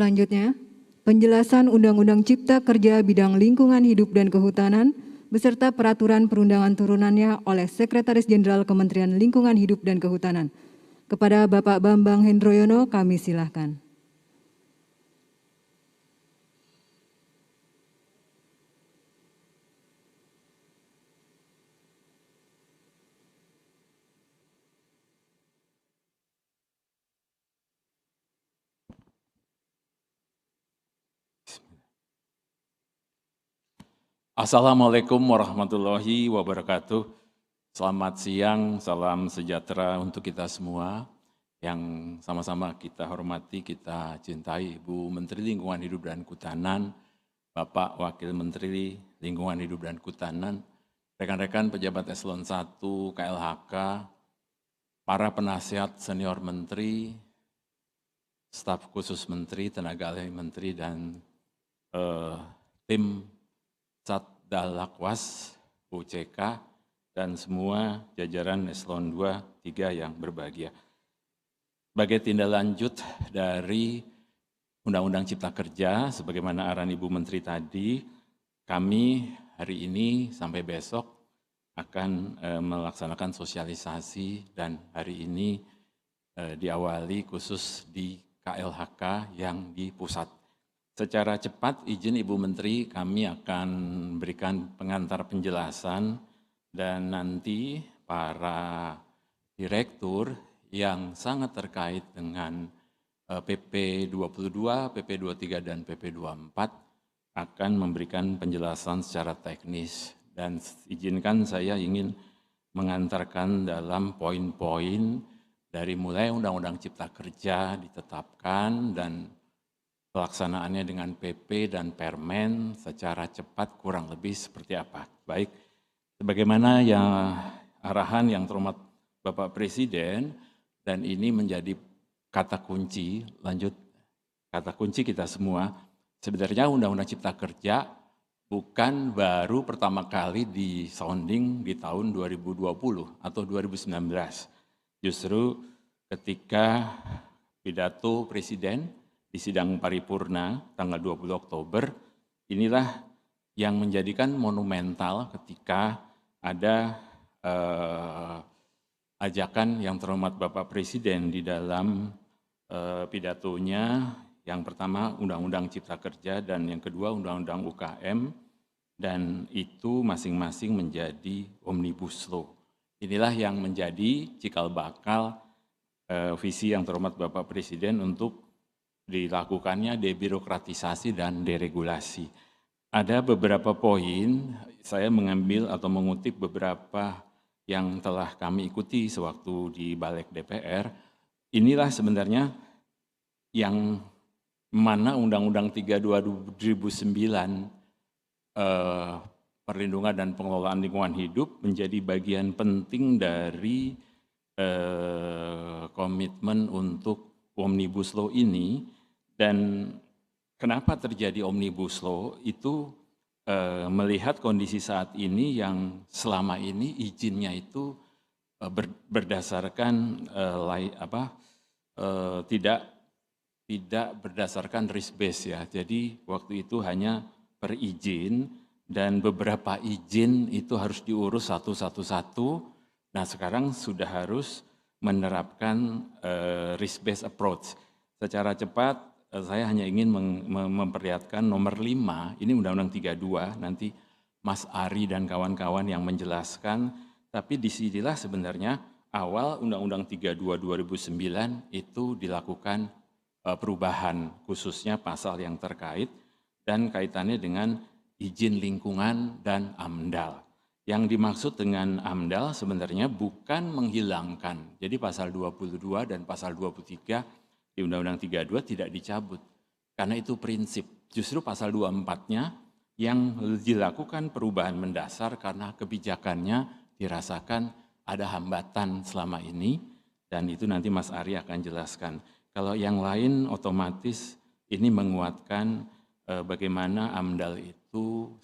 Selanjutnya, penjelasan Undang-Undang Cipta Kerja bidang lingkungan hidup dan kehutanan beserta peraturan perundangan turunannya oleh Sekretaris Jenderal Kementerian Lingkungan Hidup dan Kehutanan. Kepada Bapak Bambang Hendroyono kami silahkan. Assalamualaikum warahmatullahi wabarakatuh. Selamat siang, salam sejahtera untuk kita semua yang sama-sama kita hormati, kita cintai Ibu Menteri Lingkungan Hidup dan Kehutanan, Bapak Wakil Menteri Lingkungan Hidup dan Kehutanan, rekan-rekan pejabat eselon 1 KLHK, para penasihat senior menteri, staf khusus menteri, tenaga ahli menteri, dan tim Satdalakwas, UCK, dan semua jajaran eselon 2, 3 yang berbahagia. Sebagai tindak lanjut dari Undang-Undang Cipta Kerja, sebagaimana arahan Ibu Menteri tadi, kami hari ini sampai besok akan melaksanakan sosialisasi dan hari ini diawali khusus di KLHK yang di pusat. Secara cepat, izin Ibu Menteri, kami akan berikan pengantar penjelasan dan nanti para direktur yang sangat terkait dengan PP 22, PP 23, dan PP 24 akan memberikan penjelasan secara teknis. Dan izinkan saya ingin mengantarkan dalam poin-poin dari mulai Undang-Undang Cipta Kerja ditetapkan dan pelaksanaannya dengan PP dan Permen secara cepat kurang lebih seperti apa. Baik, sebagaimana yang arahan yang terhormat Bapak Presiden, dan ini menjadi kata kunci, lanjut kata kunci kita semua, sebenarnya Undang-Undang Cipta Kerja bukan baru pertama kali di sounding di tahun 2020 atau 2019. Justru ketika pidato Presiden di sidang paripurna tanggal 20 Oktober, inilah yang menjadikan monumental ketika ada ajakan yang terhormat Bapak Presiden di dalam pidatonya, yang pertama Undang-Undang Cipta Kerja dan yang kedua Undang-Undang UKM, dan itu masing-masing menjadi Omnibus Law. Inilah yang menjadi cikal bakal visi yang terhormat Bapak Presiden untuk dilakukannya debirokratisasi dan deregulasi. Ada beberapa poin, saya mengambil atau mengutip beberapa yang telah kami ikuti sewaktu di Balik DPR. Inilah sebenarnya yang mana Undang-Undang 3 2009 perlindungan dan pengelolaan lingkungan hidup menjadi bagian penting dari komitmen untuk Omnibus Law ini. Dan kenapa terjadi Omnibus Law itu melihat kondisi saat ini yang selama ini izinnya itu berdasarkan tidak berdasarkan risk base ya. Jadi waktu itu hanya per izin dan beberapa izin itu harus diurus satu. Nah sekarang sudah harus menerapkan risk based approach. Secara cepat saya hanya ingin memperlihatkan nomor 5, ini Undang-Undang 32, nanti Mas Ari dan kawan-kawan yang menjelaskan, tapi disinilah sebenarnya awal Undang-Undang 32 2009 itu dilakukan perubahan, khususnya pasal yang terkait dan kaitannya dengan izin lingkungan dan AMDAL. Yang dimaksud dengan AMDAL sebenarnya bukan menghilangkan, jadi pasal 22 dan pasal 23 di Undang-Undang 32 tidak dicabut, karena itu prinsip. Justru pasal 24-nya yang dilakukan perubahan mendasar karena kebijakannya dirasakan ada hambatan selama ini, dan itu nanti Mas Ari akan jelaskan. Kalau yang lain otomatis ini menguatkan bagaimana AMDAL itu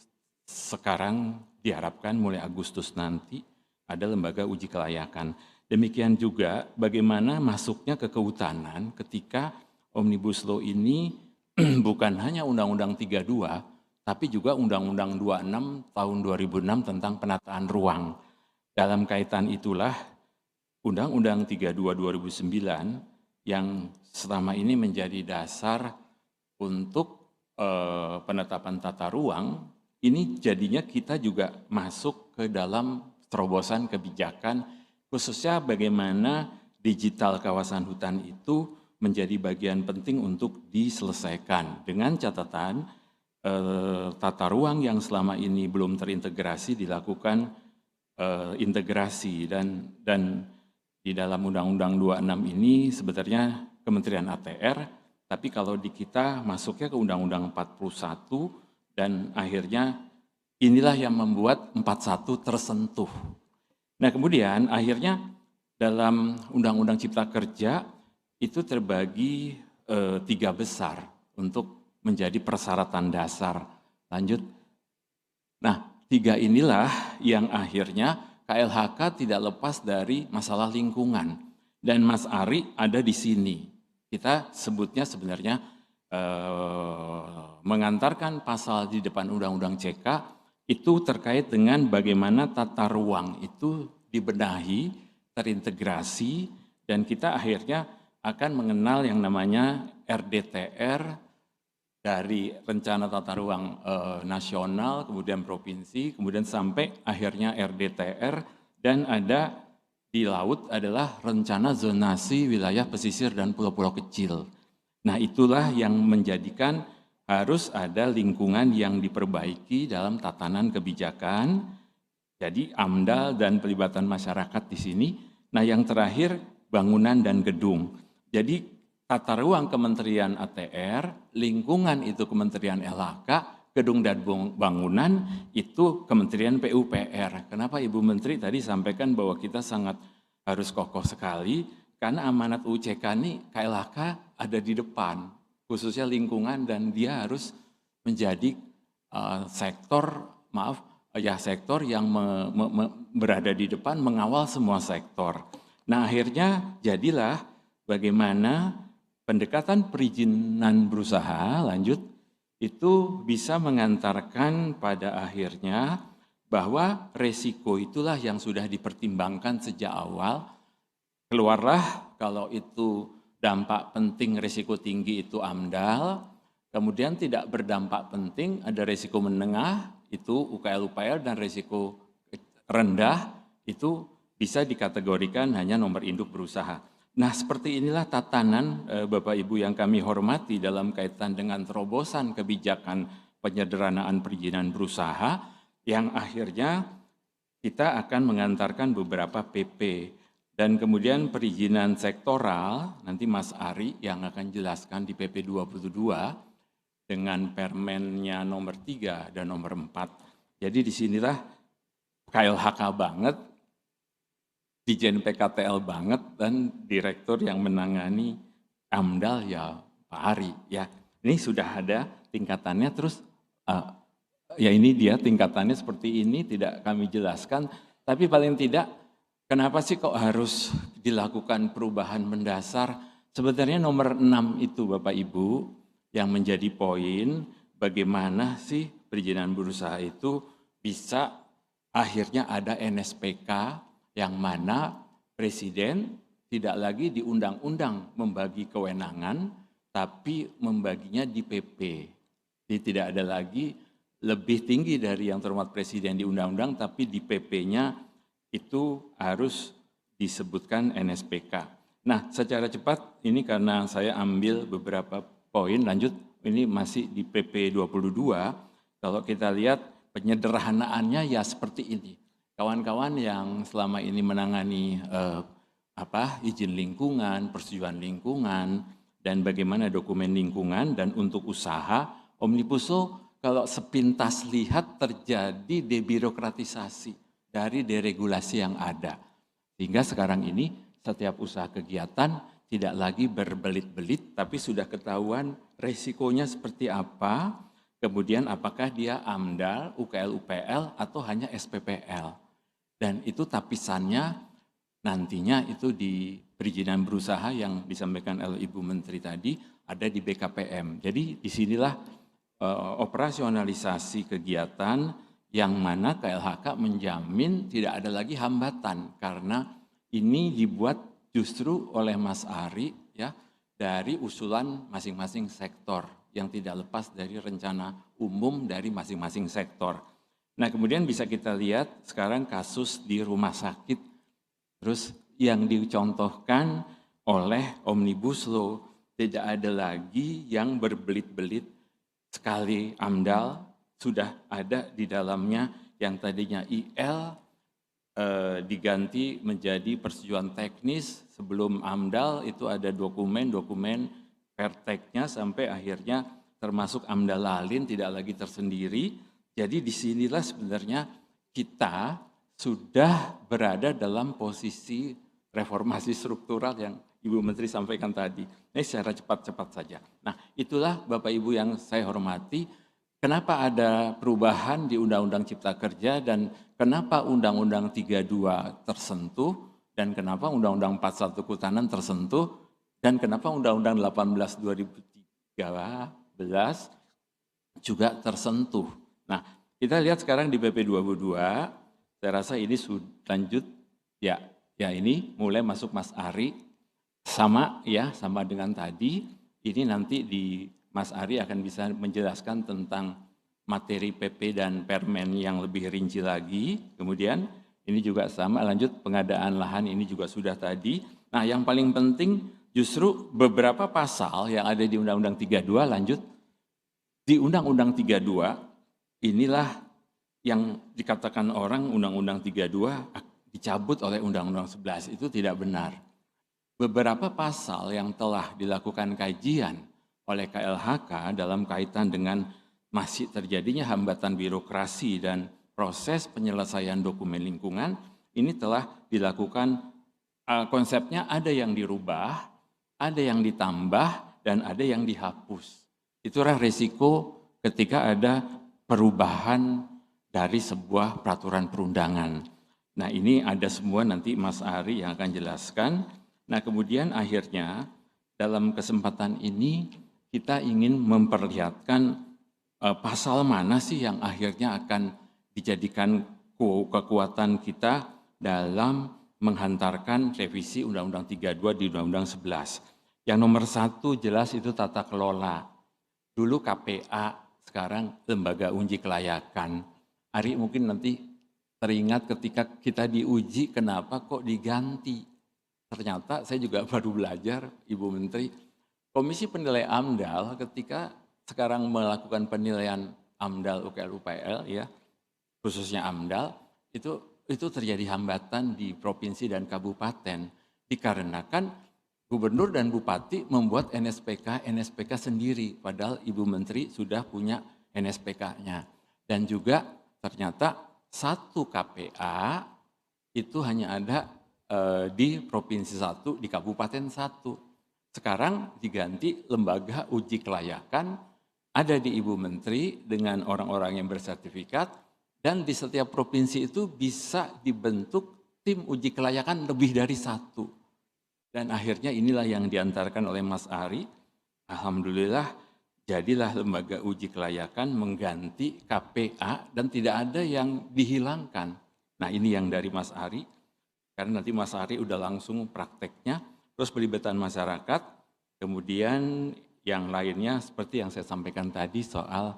sekarang diharapkan mulai Agustus nanti ada lembaga uji kelayakan. Demikian juga bagaimana masuknya ke kehutanan ketika Omnibus Law ini bukan hanya Undang-Undang 32, tapi juga Undang-Undang 26 tahun 2006 tentang penataan ruang. Dalam kaitan itulah Undang-Undang 32 2009 yang selama ini menjadi dasar untuk penetapan tata ruang, ini jadinya kita juga masuk ke dalam terobosan kebijakan, khususnya bagaimana digital kawasan hutan itu menjadi bagian penting untuk diselesaikan dengan catatan tata ruang yang selama ini belum terintegrasi dilakukan integrasi dan di dalam Undang-Undang 26 ini sebenarnya Kementerian ATR, tapi kalau di kita masuknya ke Undang-Undang 41 dan akhirnya inilah yang membuat 41 tersentuh. Nah kemudian akhirnya dalam Undang-Undang Cipta Kerja itu terbagi 3 besar untuk menjadi persyaratan dasar. Lanjut. Nah 3 inilah yang akhirnya KLHK tidak lepas dari masalah lingkungan. Dan Mas Ari ada di sini. Kita sebutnya sebenarnya mengantarkan pasal di depan Undang-Undang CK itu terkait dengan bagaimana tata ruang itu dibenahi, terintegrasi, dan kita akhirnya akan mengenal yang namanya RDTR dari Rencana Tata Ruang Nasional, kemudian Provinsi, kemudian sampai akhirnya RDTR, dan ada di laut adalah Rencana Zonasi Wilayah Pesisir dan Pulau-Pulau Kecil. Nah itulah yang menjadikan harus ada lingkungan yang diperbaiki dalam tatanan kebijakan, jadi AMDAL dan pelibatan masyarakat di sini. Nah yang terakhir bangunan dan gedung. Jadi tata ruang Kementerian ATR, lingkungan itu Kementerian LHK, gedung dan bangunan itu Kementerian PUPR. Kenapa Ibu Menteri tadi sampaikan bahwa kita sangat harus kokoh sekali, karena amanat UCK ini KLHK ada di depan, khususnya lingkungan, dan dia harus menjadi sektor yang berada di depan mengawal semua sektor. Nah akhirnya jadilah bagaimana pendekatan perizinan berusaha lanjut itu bisa mengantarkan pada akhirnya bahwa resiko itulah yang sudah dipertimbangkan sejak awal. Keluarlah kalau itu dampak penting resiko tinggi itu AMDAL, kemudian tidak berdampak penting ada resiko menengah itu UKL-UPL, dan resiko rendah itu bisa dikategorikan hanya nomor induk berusaha. Nah seperti inilah tatanan Bapak Ibu yang kami hormati dalam kaitan dengan terobosan kebijakan penyederhanaan perizinan berusaha yang akhirnya kita akan mengantarkan beberapa PP. Dan kemudian perizinan sektoral, nanti Mas Ari yang akan jelaskan di PP 22 dengan permennya nomor 3 dan nomor 4. Jadi disinilah KLHK banget, Dijen PKTL banget, dan direktur yang menangani AMDAL ya Pak Ari. Ya, ini sudah ada tingkatannya, terus ya ini dia tingkatannya seperti ini, tidak kami jelaskan, tapi paling tidak kenapa sih kok harus dilakukan perubahan mendasar? Sebenarnya nomor 6 itu Bapak Ibu yang menjadi poin bagaimana sih perizinan berusaha itu bisa akhirnya ada NSPK yang mana Presiden tidak lagi di undang-undang membagi kewenangan, tapi membaginya di PP. Jadi tidak ada lagi lebih tinggi dari yang terhormat Presiden di undang-undang, tapi di PP-nya itu harus disebutkan NSPK. Nah, secara cepat ini karena saya ambil beberapa poin, lanjut ini masih di PP 22, kalau kita lihat penyederhanaannya ya seperti ini. Kawan-kawan yang selama ini menangani izin lingkungan, persetujuan lingkungan, dan bagaimana dokumen lingkungan dan untuk usaha, Omnibus Law kalau sepintas lihat terjadi debirokratisasi dari deregulasi yang ada. Sehingga sekarang ini setiap usaha kegiatan tidak lagi berbelit-belit, tapi sudah ketahuan resikonya seperti apa, kemudian apakah dia AMDAL, UKL, UPL, atau hanya SPPL. Dan itu tapisannya nantinya itu di perizinan berusaha yang disampaikan oleh Ibu Menteri tadi ada di BKPM. Jadi disinilah operasionalisasi kegiatan yang mana KLHK menjamin tidak ada lagi hambatan karena ini dibuat justru oleh Mas Ari ya dari usulan masing-masing sektor yang tidak lepas dari rencana umum dari masing-masing sektor. Nah, kemudian bisa kita lihat sekarang kasus di rumah sakit, terus yang dicontohkan oleh Omnibus Law, tidak ada lagi yang berbelit-belit sekali AMDAL, sudah ada di dalamnya yang tadinya IL, diganti menjadi persetujuan teknis. Sebelum AMDAL itu ada dokumen perteknya sampai akhirnya termasuk AMDAL lalin tidak lagi tersendiri. Jadi disinilah sebenarnya kita sudah berada dalam posisi reformasi struktural yang Ibu Menteri sampaikan tadi. Ini secara cepat-cepat saja. Nah, itulah Bapak Ibu yang saya hormati. Kenapa ada perubahan di Undang-Undang Cipta Kerja dan kenapa Undang-Undang 32 tersentuh dan kenapa Undang-Undang 41 Kehutanan tersentuh dan kenapa Undang-Undang 18 2013 juga tersentuh. Nah, kita lihat sekarang di PP 22, saya rasa ini sudah lanjut ya ini mulai masuk Mas Ari sama dengan tadi. Ini nanti di Mas Ari akan bisa menjelaskan tentang materi PP dan Permen yang lebih rinci lagi. Kemudian ini juga sama, lanjut pengadaan lahan ini juga sudah tadi. Nah, yang paling penting justru beberapa pasal yang ada di Undang-Undang 32 lanjut. Di Undang-Undang 32 inilah yang dikatakan orang Undang-Undang 32 dicabut oleh Undang-Undang 11, itu tidak benar. Beberapa pasal yang telah dilakukan kajian oleh KLHK dalam kaitan dengan masih terjadinya hambatan birokrasi dan proses penyelesaian dokumen lingkungan, ini telah dilakukan konsepnya ada yang dirubah, ada yang ditambah, dan ada yang dihapus. Itulah resiko ketika ada perubahan dari sebuah peraturan perundangan. Nah, ini ada semua nanti Mas Ari yang akan jelaskan. Nah, kemudian akhirnya dalam kesempatan ini kita ingin memperlihatkan pasal mana sih yang akhirnya akan dijadikan kekuatan kita dalam menghantarkan revisi Undang-Undang 32 di Undang-Undang 11. Yang nomor 1 jelas itu tata kelola. Dulu KPA, sekarang Lembaga Uji Kelayakan. Ari mungkin nanti teringat ketika kita diuji kenapa kok diganti. Ternyata saya juga baru belajar, Ibu Menteri, Komisi Penilai AMDAL ketika sekarang melakukan penilaian AMDAL UKL-UPL ya, khususnya AMDAL, itu terjadi hambatan di provinsi dan kabupaten dikarenakan gubernur dan bupati membuat NSPK sendiri, padahal Ibu Menteri sudah punya NSPK-nya. Dan juga ternyata satu KPA itu hanya ada di provinsi 1, di kabupaten 1. Sekarang diganti lembaga uji kelayakan, ada di Ibu Menteri dengan orang-orang yang bersertifikat, dan di setiap provinsi itu bisa dibentuk tim uji kelayakan lebih dari 1. Dan akhirnya inilah yang diantarkan oleh Mas Ari. Alhamdulillah jadilah lembaga uji kelayakan mengganti KPA dan tidak ada yang dihilangkan. Nah, ini yang dari Mas Ari. Karena nanti Mas Ari udah langsung prakteknya, terus pelibatan masyarakat, kemudian yang lainnya seperti yang saya sampaikan tadi soal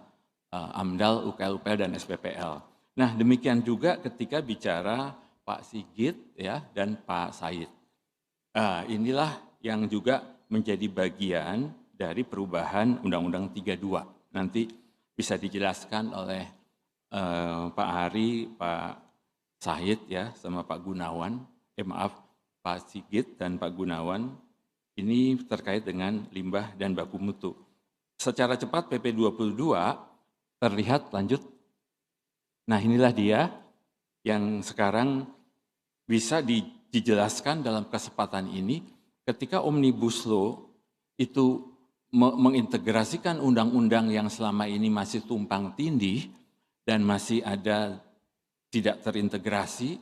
AMDAL, UKL-UPL, dan SPPL. Nah, demikian juga ketika bicara Pak Sigit ya dan Pak Said. Inilah yang juga menjadi bagian dari perubahan Undang-Undang 32. Nanti bisa dijelaskan oleh Pak Ari, Pak Said ya, sama Pak Gunawan, Pak Sigit dan Pak Gunawan, ini terkait dengan limbah dan baku mutu. Secara cepat PP 22 terlihat lanjut. Nah, inilah dia yang sekarang bisa dijelaskan dalam kesempatan ini ketika Omnibus Law itu mengintegrasikan undang-undang yang selama ini masih tumpang tindih dan masih ada tidak terintegrasi,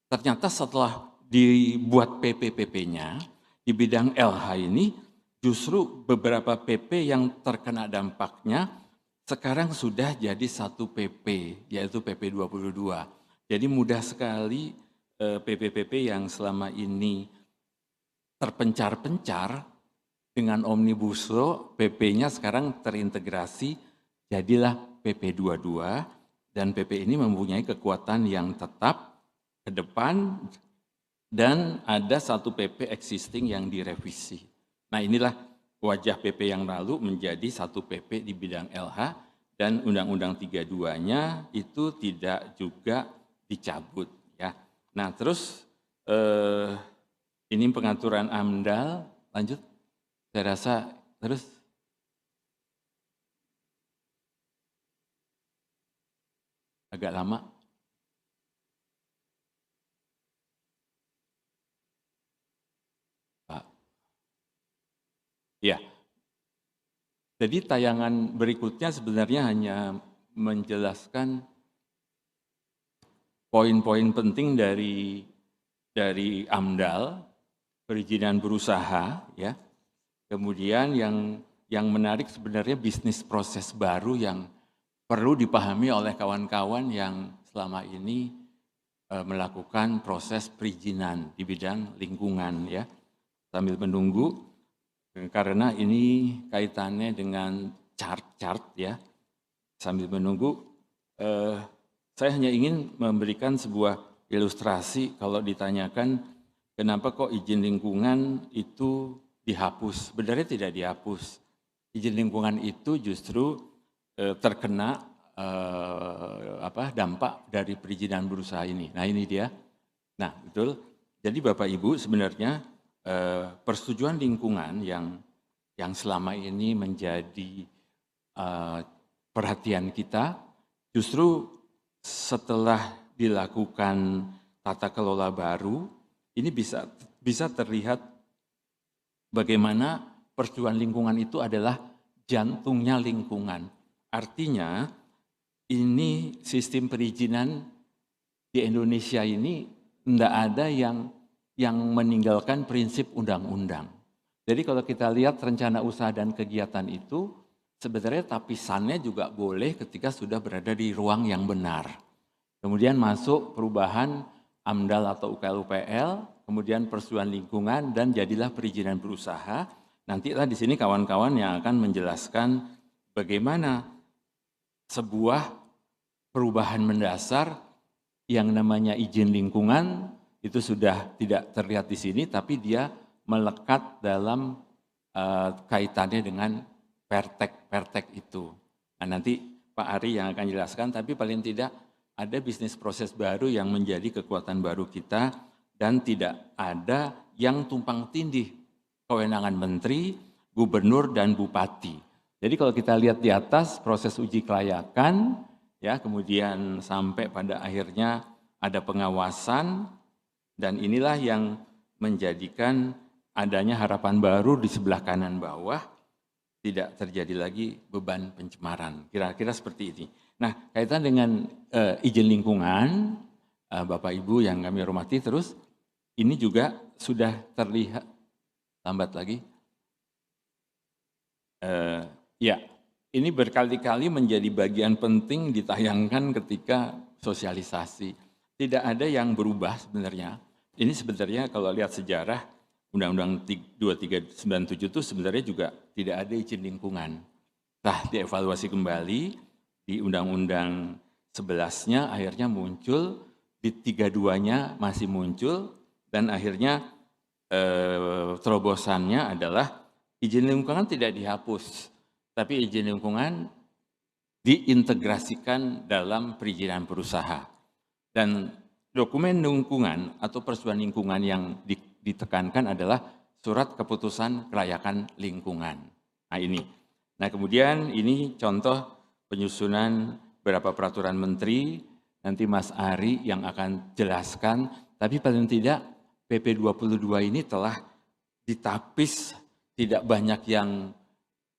ternyata setelah dibuat PP-PP-nya, di bidang LH ini justru beberapa PP yang terkena dampaknya sekarang sudah jadi satu PP, yaitu PP 22. Jadi mudah sekali PP-PP yang selama ini terpencar-pencar dengan Omnibus Law, PP-nya sekarang terintegrasi, jadilah PP 22, dan PP ini mempunyai kekuatan yang tetap ke depan, dan ada satu PP existing yang direvisi. Nah inilah wajah PP yang lalu menjadi satu PP di bidang LH, dan Undang-Undang 32-nya itu tidak juga dicabut. Ya. Nah terus ini pengaturan AMDAL, lanjut. Saya rasa terus agak lama. Pak. Ya. Jadi tayangan berikutnya sebenarnya hanya menjelaskan poin-poin penting dari AMDAL, perizinan berusaha, ya. Kemudian yang menarik sebenarnya bisnis proses baru yang perlu dipahami oleh kawan-kawan yang selama ini melakukan proses perizinan di bidang lingkungan, ya. Sambil menunggu, karena ini kaitannya dengan chart-chart, ya. Sambil menunggu, saya hanya ingin memberikan sebuah ilustrasi kalau ditanyakan kenapa kok izin lingkungan itu dihapus. Sebenarnya tidak dihapus. Izin lingkungan itu justru terkena dampak dari perizinan berusaha ini. Nah ini dia. Nah betul. Jadi Bapak Ibu sebenarnya persetujuan lingkungan yang selama ini menjadi perhatian kita, justru setelah dilakukan tata kelola baru, ini bisa terlihat bagaimana persetujuan lingkungan itu adalah jantungnya lingkungan. Artinya ini sistem perizinan di Indonesia ini tidak ada yang meninggalkan prinsip undang-undang. Jadi kalau kita lihat rencana usaha dan kegiatan itu, sebenarnya tapisannya juga boleh ketika sudah berada di ruang yang benar. Kemudian masuk perubahan AMDAL atau UKL-UPL, kemudian persetujuan lingkungan, dan jadilah perizinan berusaha. Nantilah di sini kawan-kawan yang akan menjelaskan bagaimana sebuah perubahan mendasar yang namanya izin lingkungan itu sudah tidak terlihat di sini, tapi dia melekat dalam kaitannya dengan pertek itu. Nah, nanti Pak Ari yang akan jelaskan, tapi paling tidak ada bisnis proses baru yang menjadi kekuatan baru kita, dan tidak ada yang tumpang tindih kewenangan menteri, gubernur, dan bupati. Jadi kalau kita lihat di atas proses uji kelayakan, ya kemudian sampai pada akhirnya ada pengawasan, dan inilah yang menjadikan adanya harapan baru di sebelah kanan bawah, tidak terjadi lagi beban pencemaran. Kira-kira seperti ini. Nah, kaitan dengan izin lingkungan, Bapak Ibu yang kami hormati, terus ini juga sudah terlihat, lambat lagi. Ya, ini berkali-kali menjadi bagian penting ditayangkan ketika sosialisasi. Tidak ada yang berubah sebenarnya. Ini sebenarnya kalau lihat sejarah, Undang-Undang 2397 itu sebenarnya juga tidak ada izin lingkungan. Nah, dievaluasi kembali, di Undang-Undang 11-nya akhirnya muncul, di 32-nya masih muncul, dan akhirnya terobosannya adalah izin lingkungan tidak dihapus, tapi izin lingkungan diintegrasikan dalam perizinan berusaha. Dan dokumen lingkungan atau persetujuan lingkungan yang ditekankan adalah surat keputusan kelayakan lingkungan. Nah ini. Nah kemudian ini contoh penyusunan beberapa peraturan menteri, nanti Mas Ari yang akan jelaskan, tapi paling tidak PP 22 ini telah ditapis, tidak banyak yang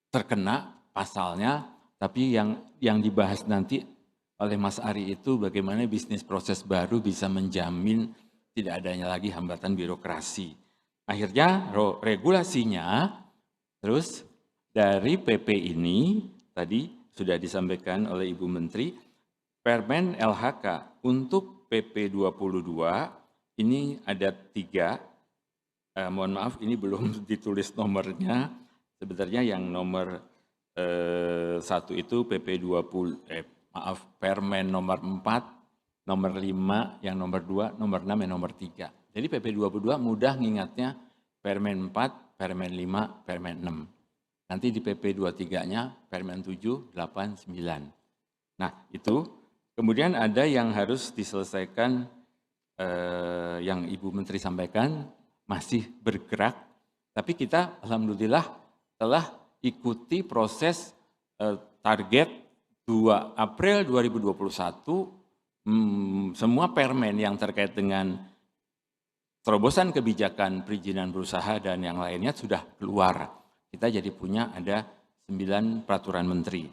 terkena pasalnya, tapi yang dibahas nanti oleh Mas Ari itu bagaimana bisnis proses baru bisa menjamin tidak adanya lagi hambatan birokrasi. Akhirnya regulasinya terus dari PP ini tadi sudah disampaikan oleh Ibu Menteri, Permen LHK untuk PP 22 ini ada 3, mohon maaf ini belum ditulis nomornya, sebenarnya yang nomor 1 itu PP 20, Permen nomor 4, nomor 5, yang nomor 2, nomor 6, yang nomor 3. Jadi PP 22 mudah ngingatnya Permen 4, Permen 5, Permen 6. Nanti di PP 23-nya Permen 7, 8, 9. Nah itu, kemudian ada yang harus diselesaikan yang Ibu Menteri sampaikan, masih bergerak, tapi kita alhamdulillah telah ikuti proses target 2 April 2021, semua permen yang terkait dengan terobosan kebijakan perizinan berusaha dan yang lainnya sudah keluar. Kita jadi punya ada 9 peraturan menteri.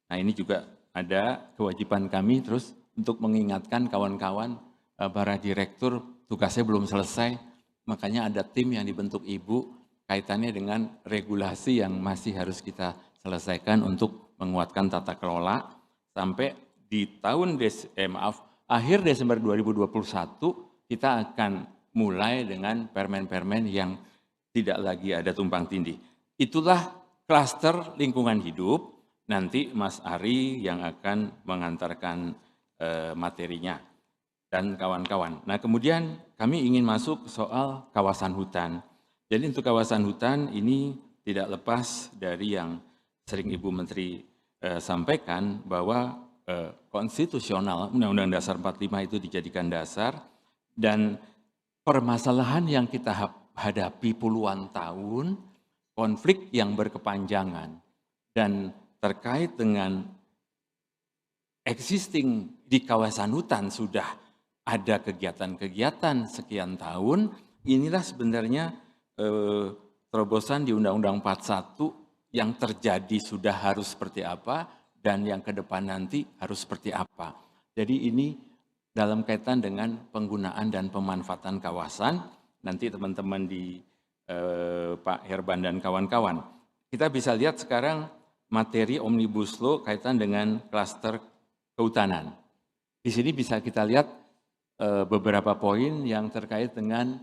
Nah ini juga ada kewajiban kami terus untuk mengingatkan kawan-kawan, para direktur tugasnya belum selesai, makanya ada tim yang dibentuk Ibu kaitannya dengan regulasi yang masih harus kita selesaikan untuk menguatkan tata kelola sampai di akhir Desember 2021 kita akan mulai dengan permen-permen yang tidak lagi ada tumpang tindih. Itulah klaster lingkungan hidup, nanti Mas Ari yang akan mengantarkan materinya dan kawan-kawan. Nah kemudian kami ingin masuk soal kawasan hutan. Jadi untuk kawasan hutan ini tidak lepas dari yang sering Ibu Menteri sampaikan bahwa konstitusional Undang-Undang Dasar 45 itu dijadikan dasar dan permasalahan yang kita hadapi puluhan tahun, konflik yang berkepanjangan dan terkait dengan existing di kawasan hutan sudah ada kegiatan-kegiatan sekian tahun, inilah sebenarnya terobosan di Undang-Undang 41 yang terjadi sudah harus seperti apa dan yang ke depan nanti harus seperti apa. Jadi ini dalam kaitan dengan penggunaan dan pemanfaatan kawasan, nanti teman-teman di Pak Herban dan kawan-kawan. Kita bisa lihat sekarang materi Omnibus Law kaitan dengan klaster kehutanan. Di sini bisa kita lihat beberapa poin yang terkait dengan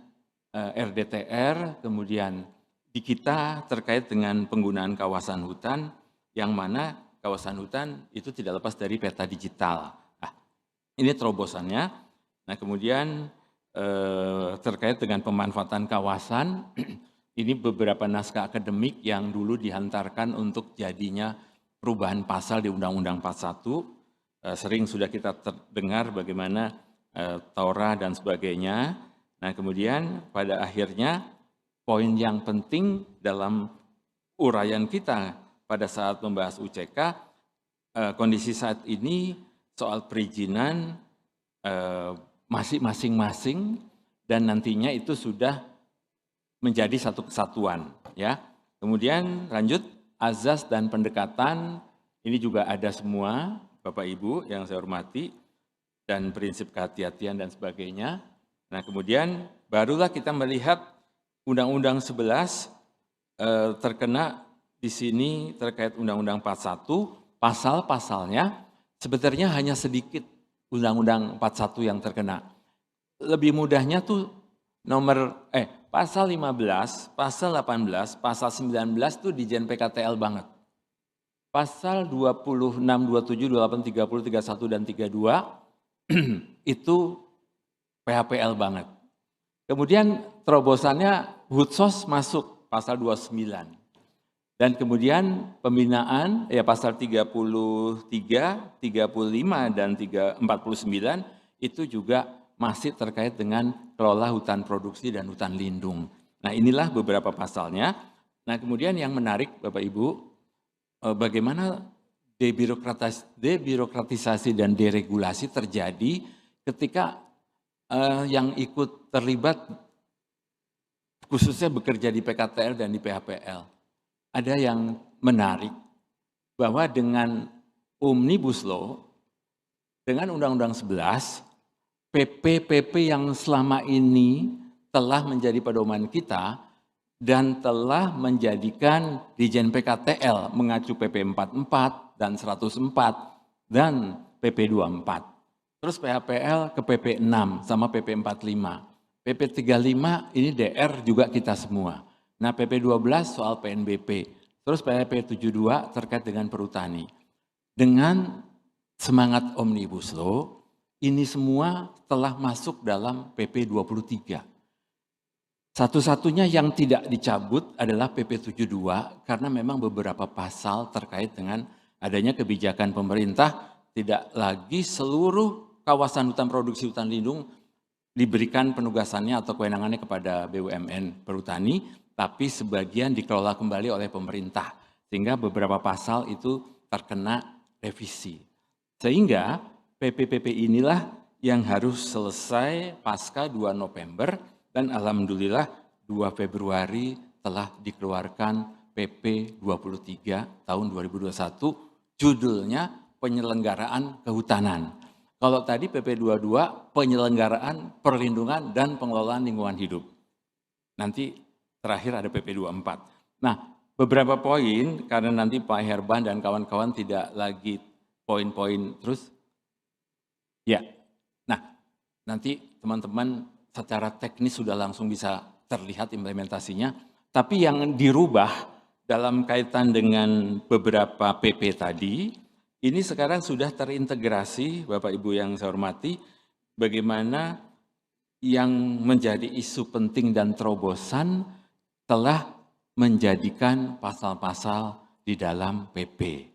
RDTR, kemudian di kita terkait dengan penggunaan kawasan hutan, yang mana kawasan hutan itu tidak lepas dari peta digital. Nah, ini terobosannya. Nah, kemudian terkait dengan pemanfaatan kawasan, ini beberapa naskah akademik yang dulu dihantarkan untuk jadinya perubahan pasal di Undang-Undang 41. Sering sudah kita terdengar bagaimana Tora dan sebagainya. Nah, kemudian pada akhirnya poin yang penting dalam uraian kita pada saat membahas UCK, kondisi saat ini soal perizinan masih masing-masing dan nantinya itu sudah menjadi satu kesatuan, ya. Kemudian lanjut azas dan pendekatan ini juga ada semua, Bapak Ibu yang saya hormati, dan prinsip kehati-hatian dan sebagainya. Nah, kemudian barulah kita melihat Undang-Undang 11 terkena di sini terkait Undang-Undang 41, pasal-pasalnya sebenarnya hanya sedikit Undang-Undang 41 yang terkena. Lebih mudahnya tuh pasal 15, pasal 18, pasal 19 tuh di Jen PKTL banget. Pasal 26, 27, 28, 30, 31, dan 32 itu PHPL banget. Kemudian terobosannya Hutsos masuk pasal 29. Dan kemudian pembinaan ya pasal 33, 35 dan 49 itu juga masih terkait dengan kelola hutan produksi dan hutan lindung. Nah, inilah beberapa pasalnya. Nah, kemudian yang menarik Bapak Ibu, bagaimana debirokratisasi dan deregulasi terjadi ketika yang ikut terlibat khususnya bekerja di PKTL dan di PHPL. Ada yang menarik bahwa dengan Omnibus Law, dengan Undang-Undang 11, PP-PP yang selama ini telah menjadi pedoman kita dan telah menjadikan Dirjen PKTL mengacu PP 44 dan 104 dan PP 24. Terus PHPL ke PP 6 sama PP 45. PP 35 ini DR juga kita semua. Nah PP 12 soal PNBP. Terus PP 72 terkait dengan perhutani. Dengan semangat Omnibus Law, ini semua telah masuk dalam PP 23. Satu-satunya yang tidak dicabut adalah PP 72 karena memang beberapa pasal terkait dengan adanya kebijakan pemerintah tidak lagi seluruh kawasan hutan produksi hutan lindung diberikan penugasannya atau kewenangannya kepada BUMN Perhutani, tapi sebagian dikelola kembali oleh pemerintah. Sehingga beberapa pasal itu terkena revisi. Sehingga PP-PP inilah yang harus selesai pasca 2 November dan alhamdulillah 2 Februari telah dikeluarkan PP 23 tahun 2021, judulnya penyelenggaraan kehutanan. Kalau tadi PP 22 penyelenggaraan perlindungan dan pengelolaan lingkungan hidup. Nanti terakhir ada PP 24. Nah, beberapa poin karena nanti Pak Herban dan kawan-kawan tidak lagi poin-poin terus. Ya, nah nanti teman-teman secara teknis sudah langsung bisa terlihat implementasinya. Tapi yang dirubah dalam kaitan dengan beberapa PP tadi, ini sekarang sudah terintegrasi, Bapak Ibu yang saya hormati, bagaimana yang menjadi isu penting dan terobosan telah menjadikan pasal-pasal di dalam PP.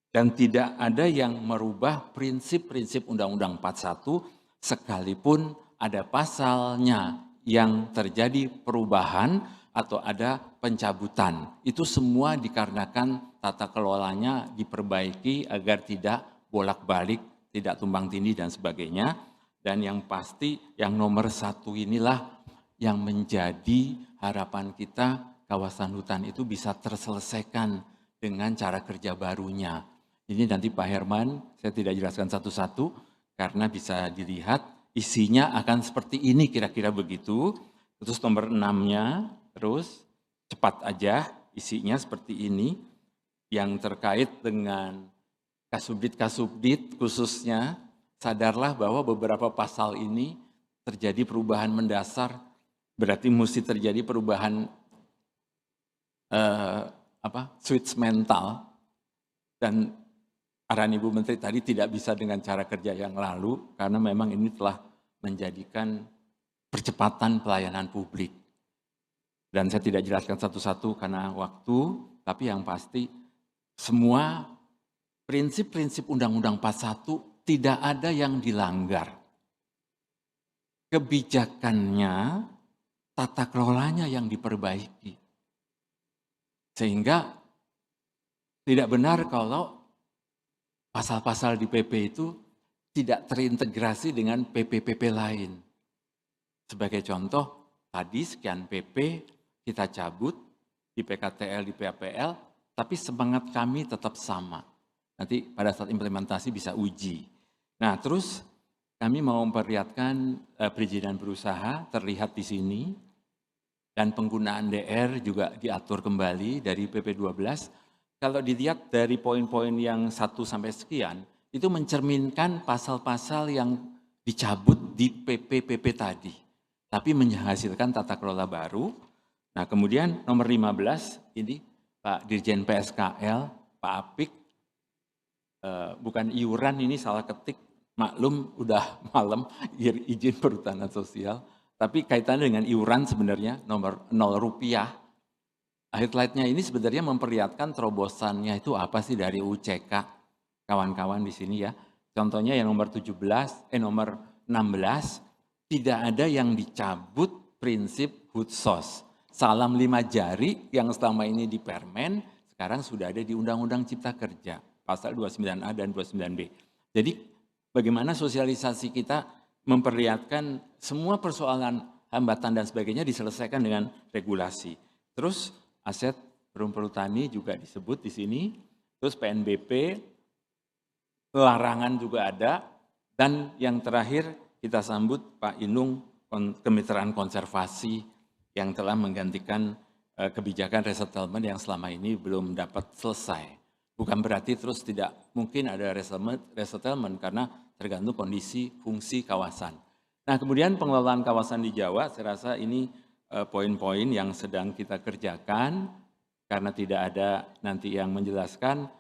Dan tidak ada yang merubah prinsip-prinsip Undang-Undang 41 sekalipun ada pasalnya yang terjadi perubahan atau ada pencabutan. Itu semua dikarenakan tata kelolanya diperbaiki agar tidak bolak-balik, tidak tumbang tindih dan sebagainya. Dan yang pasti yang nomor 1 inilah yang menjadi harapan kita kawasan hutan itu bisa terselesaikan dengan cara kerja barunya. Ini nanti Pak Herman, saya tidak jelaskan satu-satu karena bisa dilihat isinya akan seperti ini kira-kira begitu. Terus nomor 6-nya, terus cepat aja isinya seperti ini. Yang terkait dengan kasubdit khususnya, sadarlah bahwa beberapa pasal ini terjadi perubahan mendasar, berarti mesti terjadi perubahan switch mental. Dan arahan Ibu Menteri tadi tidak bisa dengan cara kerja yang lalu, karena memang ini telah menjadikan percepatan pelayanan publik. Dan saya tidak jelaskan satu-satu karena waktu, tapi yang pasti semua prinsip-prinsip Undang-Undang 41 tidak ada yang dilanggar. Kebijakannya, tata kelolanya yang diperbaiki. Sehingga tidak benar kalau pasal-pasal di PP itu tidak terintegrasi dengan PP-PP lain. Sebagai contoh, tadi sekian PP kita cabut di PKTL, di PAPL, tapi semangat kami tetap sama. Nanti pada saat implementasi bisa uji. Nah terus kami mau memperlihatkan perizinan berusaha terlihat di sini, dan penggunaan DR juga diatur kembali dari PP 12. Kalau dilihat dari poin-poin yang 1 sampai sekian, itu mencerminkan pasal-pasal yang dicabut di PP-PP tadi. Tapi menghasilkan tata kelola baru. Nah kemudian nomor 15, ini Pak Dirjen PSKL, Pak Apik, bukan iuran ini salah ketik, maklum udah malam, izin perhutanan sosial. Tapi kaitannya dengan iuran sebenarnya nomor 0 rupiah. Highlight-nya ini sebenarnya memperlihatkan terobosannya itu apa sih dari UCK, kawan-kawan di sini ya. Contohnya yang nomor 16, tidak ada yang dicabut prinsip hutsos. Salam 5 jari yang selama ini di Permen, sekarang sudah ada di Undang-Undang Cipta Kerja, pasal 29A dan 29B. Jadi bagaimana sosialisasi kita memperlihatkan semua persoalan hambatan dan sebagainya diselesaikan dengan regulasi. Terus aset perhutani juga disebut di sini, terus PNBP, larangan juga ada, dan yang terakhir kita sambut Pak Inung, Kemitraan Konservasi yang telah menggantikan kebijakan resettlement yang selama ini belum dapat selesai. Bukan berarti terus tidak mungkin ada resettlement karena tergantung kondisi fungsi kawasan. Nah, kemudian pengelolaan kawasan di Jawa, saya rasa ini poin-poin yang sedang kita kerjakan karena tidak ada nanti yang menjelaskan.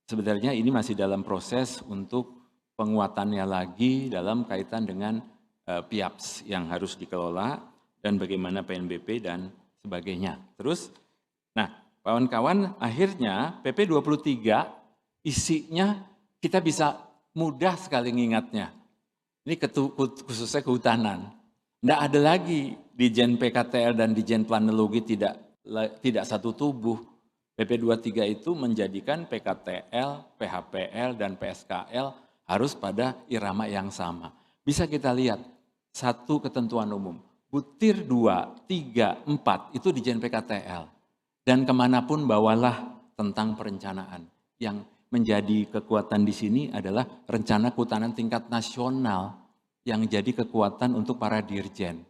Sebenarnya ini masih dalam proses untuk penguatannya lagi dalam kaitan dengan PIAPS yang harus dikelola dan bagaimana PNBP dan sebagainya. Terus, nah kawan-kawan akhirnya PP 23 isinya kita bisa mudah sekali ngingatnya. Ini khususnya kehutanan. Tidak ada lagi Dijen PKTL dan Dijen Planologi tidak satu tubuh. PP 23 itu menjadikan PKTL, PHPL, dan PSKL harus pada irama yang sama. Bisa kita lihat, satu ketentuan umum, butir 2, 3, 4 itu Dijen PKTL. Dan kemanapun bawalah tentang perencanaan. Yang menjadi kekuatan di sini adalah rencana kehutanan tingkat nasional yang jadi kekuatan untuk para dirjen.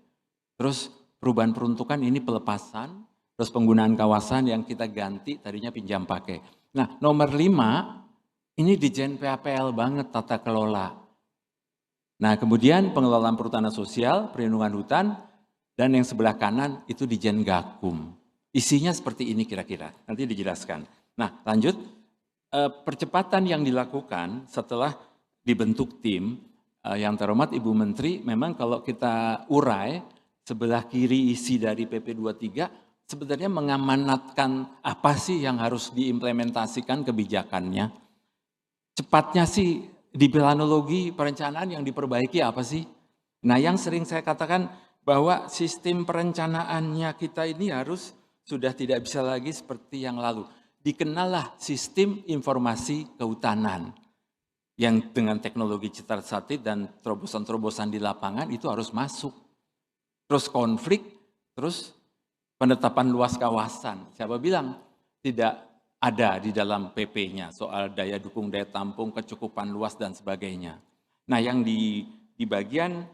Terus perubahan peruntukan ini pelepasan, terus penggunaan kawasan yang kita ganti tadinya pinjam pakai. Nah, nomor 5 ini Dijen PAPL banget tata kelola. Nah, kemudian pengelolaan perhutanan sosial, perlindungan hutan, dan yang sebelah kanan itu Dijen Gakum. Isinya seperti ini kira-kira, nanti dijelaskan. Nah, lanjut, percepatan yang dilakukan setelah dibentuk tim, yang terhormat Ibu Menteri, memang kalau kita urai, sebelah kiri isi dari PP 23, sebenarnya mengamanatkan apa sih yang harus diimplementasikan kebijakannya. Cepatnya sih di planologi perencanaan yang diperbaiki apa sih? Nah, yang sering saya katakan bahwa sistem perencanaannya kita ini harus sudah tidak bisa lagi seperti yang lalu. Dikenallah sistem informasi kehutanan yang dengan teknologi cetar satelit dan terobosan-terobosan di lapangan itu harus masuk. Terus konflik, terus penetapan luas kawasan. Siapa bilang tidak ada di dalam PP-nya soal daya dukung, daya tampung, kecukupan luas dan sebagainya. Nah, yang di bagian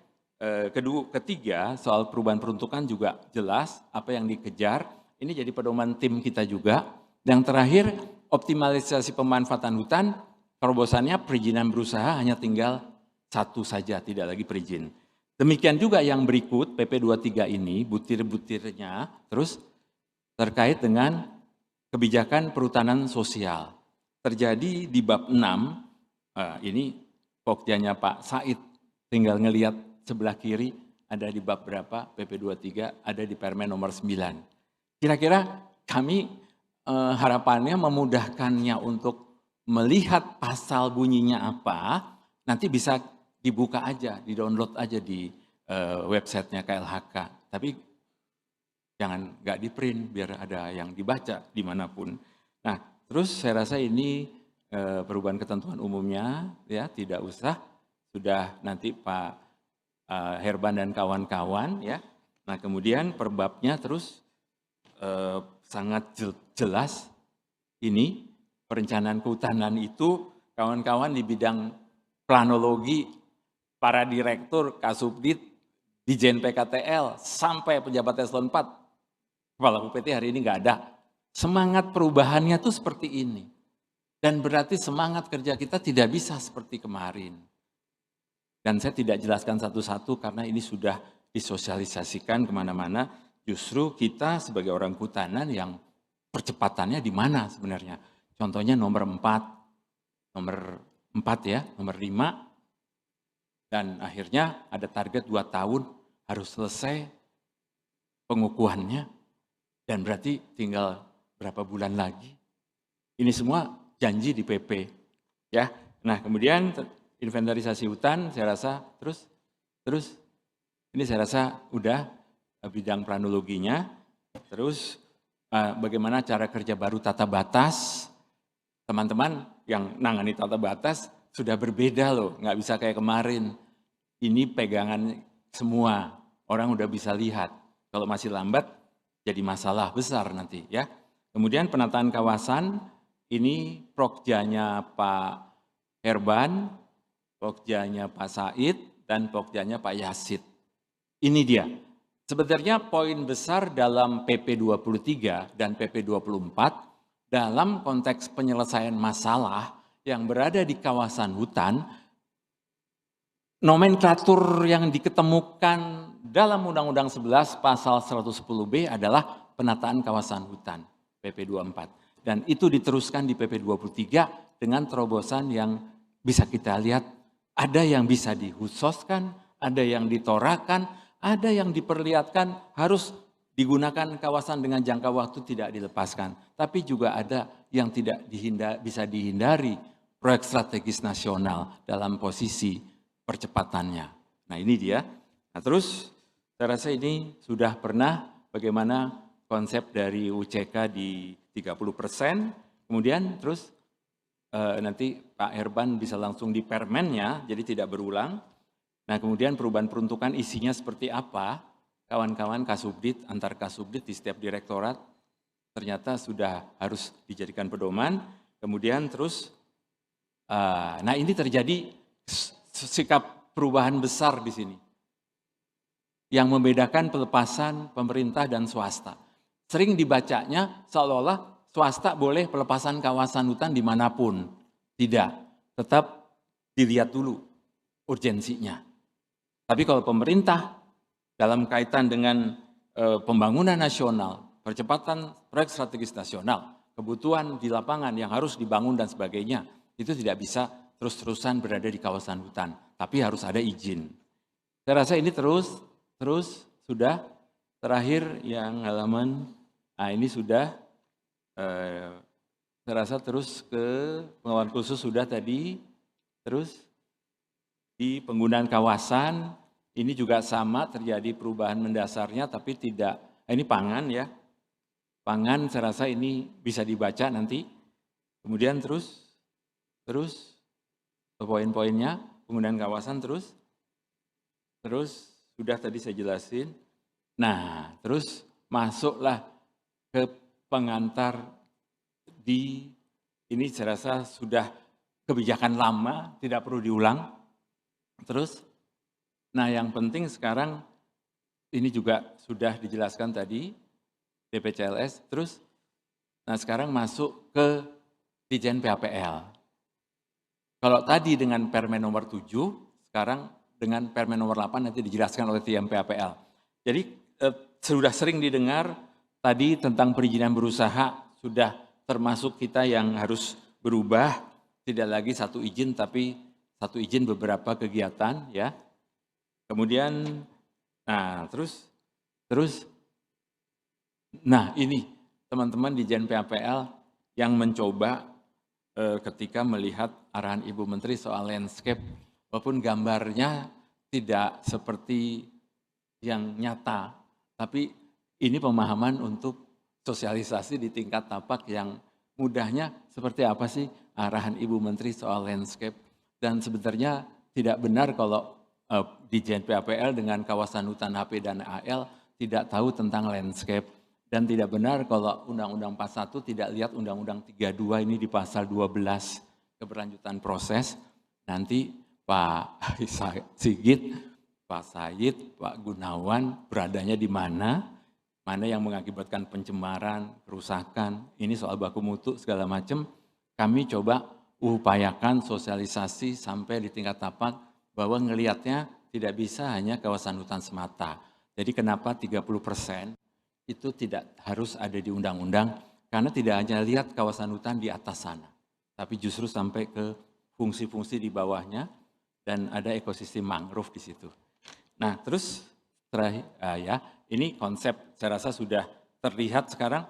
ketiga soal perubahan peruntukan juga jelas apa yang dikejar. Ini jadi pedoman tim kita juga. Yang terakhir, optimalisasi pemanfaatan hutan, terobosannya perizinan berusaha hanya tinggal satu saja, tidak lagi perizin. Demikian juga yang berikut, PP 23 ini, butir-butirnya, terus terkait dengan kebijakan perhutanan sosial. Terjadi di bab 6, ini pokjanya Pak Said, tinggal ngelihat sebelah kiri, ada di bab berapa, PP 23, ada di Permen nomor 9. Kira-kira kami harapannya memudahkannya untuk melihat pasal bunyinya apa, nanti bisa dibuka aja, di-download aja di websitenya KLHK. Tapi jangan nggak di-print biar ada yang dibaca dimanapun. Nah, terus saya rasa ini perubahan ketentuan umumnya, ya tidak usah, sudah nanti Pak Herban dan kawan-kawan, ya. Nah, kemudian perbabnya terus sangat jelas ini perencanaan kehutanan itu kawan-kawan di bidang planologi, para direktur, Kasubdit, Dijen PKTL, sampai pejabat eselon 4, Kepala UPT hari ini nggak ada. Semangat perubahannya tuh seperti ini. Dan berarti semangat kerja kita tidak bisa seperti kemarin. Dan saya tidak jelaskan satu-satu karena ini sudah disosialisasikan kemana-mana. Justru kita sebagai orang kehutanan yang percepatannya di mana sebenarnya. Contohnya nomor 4 ya, nomor 5. Dan akhirnya ada target 2 tahun harus selesai pengukuhannya. Dan berarti tinggal berapa bulan lagi. Ini semua janji di PP. Ya. Nah, kemudian inventarisasi hutan saya rasa terus ini saya rasa udah bidang planologinya, terus bagaimana cara kerja baru tata batas, teman-teman yang nangani tata batas sudah berbeda loh, nggak bisa kayak kemarin, ini pegangan semua, orang udah bisa lihat, kalau masih lambat jadi masalah besar nanti ya. Kemudian penataan kawasan, ini prokjanya Pak Herban, prokjanya Pak Said, dan pokjanya Pak Yasid. Ini dia. Sebenarnya poin besar dalam PP 23 dan PP 24 dalam konteks penyelesaian masalah yang berada di kawasan hutan, nomenklatur yang diketemukan dalam Undang-Undang 11 pasal 110B adalah penataan kawasan hutan, PP 24. Dan itu diteruskan di PP 23 dengan terobosan yang bisa kita lihat, ada yang bisa dikhususkan, ada yang ditorakan, ada yang diperlihatkan harus digunakan kawasan dengan jangka waktu tidak dilepaskan. Tapi juga ada yang tidak bisa dihindari proyek strategis nasional dalam posisi percepatannya. Nah ini dia. Nah terus saya rasa ini sudah pernah bagaimana konsep dari UCK di 30%, kemudian terus nanti Pak Herban bisa langsung di permennya, jadi tidak berulang. Nah kemudian perubahan peruntukan isinya seperti apa, kawan-kawan Kasubdit, antar Kasubdit di setiap direktorat ternyata sudah harus dijadikan pedoman. Kemudian terus, nah ini terjadi sikap perubahan besar di sini. Yang membedakan pelepasan pemerintah dan swasta. Sering dibacanya seolah-olah swasta boleh pelepasan kawasan hutan dimanapun. Tidak, tetap dilihat dulu urgensinya. Tapi kalau pemerintah dalam kaitan dengan pembangunan nasional, percepatan proyek strategis nasional, kebutuhan di lapangan yang harus dibangun dan sebagainya, itu tidak bisa terus-terusan berada di kawasan hutan, tapi harus ada izin. Saya rasa ini terus sudah terakhir yang halaman, nah ini sudah, saya rasa terus ke pengawasan khusus sudah tadi, terus di penggunaan kawasan, ini juga sama terjadi perubahan mendasarnya, tapi tidak, ini pangan ya. Pangan saya rasa ini bisa dibaca nanti. Kemudian terus poin-poinnya, penggunaan kawasan terus sudah tadi saya jelasin. Nah, terus masuklah ke pengantar di, ini saya rasa sudah kebijakan lama, tidak perlu diulang. Terus, nah yang penting sekarang ini juga sudah dijelaskan tadi DPCLS. Terus, nah sekarang masuk ke Dirjen PAPL. Kalau tadi dengan Permen nomor 7, sekarang dengan Permen nomor 8 nanti dijelaskan oleh Dirjen PAPL. Jadi sudah sering didengar tadi tentang perizinan berusaha, sudah termasuk kita yang harus berubah, tidak lagi satu izin tapi satu izin beberapa kegiatan ya. Kemudian nah terus nah ini teman-teman di Dirjen PAPL yang mencoba ketika melihat arahan Ibu Menteri soal landscape, walaupun gambarnya tidak seperti yang nyata, tapi ini pemahaman untuk sosialisasi di tingkat tapak yang mudahnya seperti apa sih arahan Ibu Menteri soal landscape. Dan sebenarnya tidak benar kalau Dirjen PAPL dengan kawasan hutan HP dan AL tidak tahu tentang landscape. Dan tidak benar kalau Undang-Undang 41 tidak lihat Undang-Undang 32 ini di pasal 12 keberlanjutan proses. Nanti Pak Sigit, Pak Said, Pak Gunawan beradanya di mana yang mengakibatkan pencemaran, kerusakan, ini soal baku mutu segala macam. Kami coba upayakan sosialisasi sampai di tingkat tapak bahwa ngelihatnya tidak bisa hanya kawasan hutan semata. Jadi kenapa 30% itu tidak harus ada di undang-undang, karena tidak hanya lihat kawasan hutan di atas sana, tapi justru sampai ke fungsi-fungsi di bawahnya dan ada ekosistem mangrove di situ. Nah terus terakhir, ya ini konsep saya rasa sudah terlihat sekarang